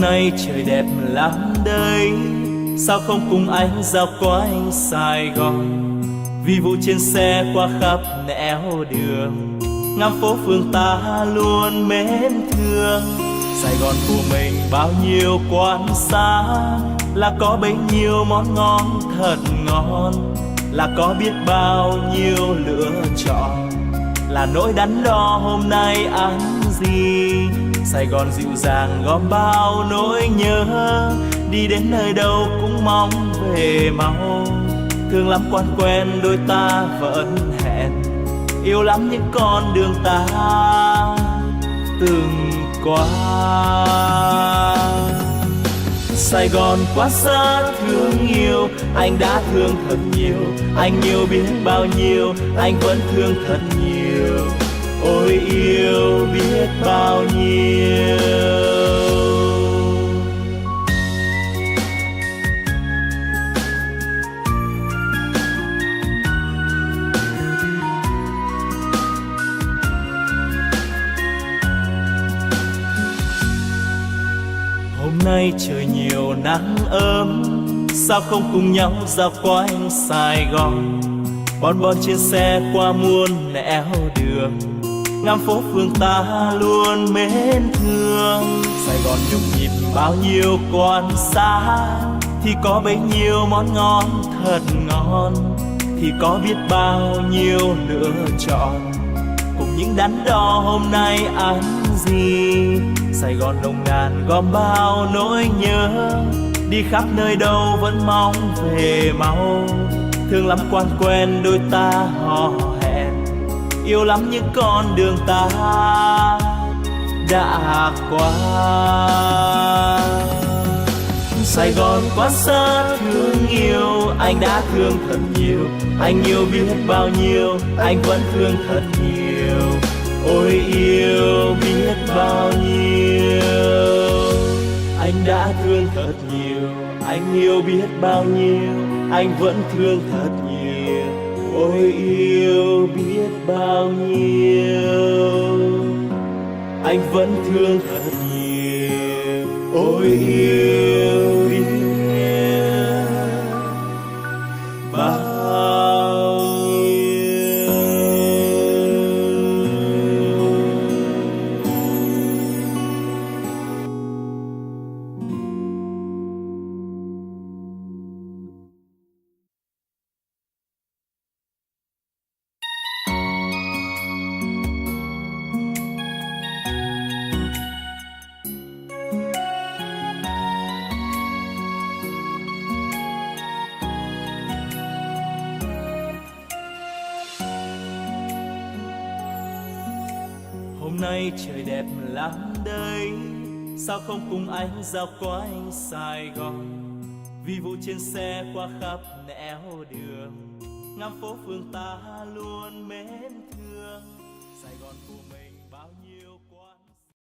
nay trời đẹp lắm đây, sao không cùng anh dạo quanh Sài Gòn. Vì vụ trên xe qua khắp nẻo đường, ngắm phố phường ta luôn mến thương. Sài Gòn của mình bao nhiêu quán xá, là có bấy nhiêu món ngon thật ngon, là có biết bao nhiêu lựa chọn, là nỗi đắn đo hôm nay ăn gì. Sài Gòn dịu dàng gom bao nỗi nhớ, đi đến nơi đâu cũng mong về mau. Thương lắm quan quen đôi ta vẫn hẹn, yêu lắm những con đường ta từng qua. Sài Gòn quá xa thương yêu, anh đã thương thật nhiều, anh yêu biết bao nhiêu, anh vẫn thương thật nhiều. Ôi yêu biết bao nhiêu. Hôm nay trời nhiều nắng ấm, sao không cùng nhau dạo quanh Sài Gòn. Bon bon trên xe qua muôn nẻo đường, ngắm phố phường ta luôn mến thương. Sài Gòn nhộn nhịp bao nhiêu quán xá, thì có bấy nhiêu món ngon thật ngon, thì có biết bao nhiêu lựa chọn, cùng những đắn đo hôm nay ăn gì. Sài Gòn nồng nàn gom bao nỗi nhớ, đi khắp nơi đâu vẫn mong về mau. Thương lắm quan quen đôi ta hò hẹn, yêu lắm những con đường ta đã qua. Sài Gòn quá xa thương yêu, anh đã thương thật nhiều, anh yêu biết bao nhiêu, anh vẫn thương thật nhiều. Ôi yêu biết bao nhiêu, anh đã thương thật nhiều, anh yêu biết bao nhiêu, anh vẫn thương thật nhiều. Ôi yêu biết bao nhiêu, anh vẫn thương thật nhiều. Ôi yêu biết bao nhiêu. Hôm nay trời đẹp lắm đây, sao không cùng anh dạo quanh Sài Gòn. Vì vụ trên xe qua khắp nẻo đường, ngắm phố phường ta luôn mến thương. Sài Gòn của mình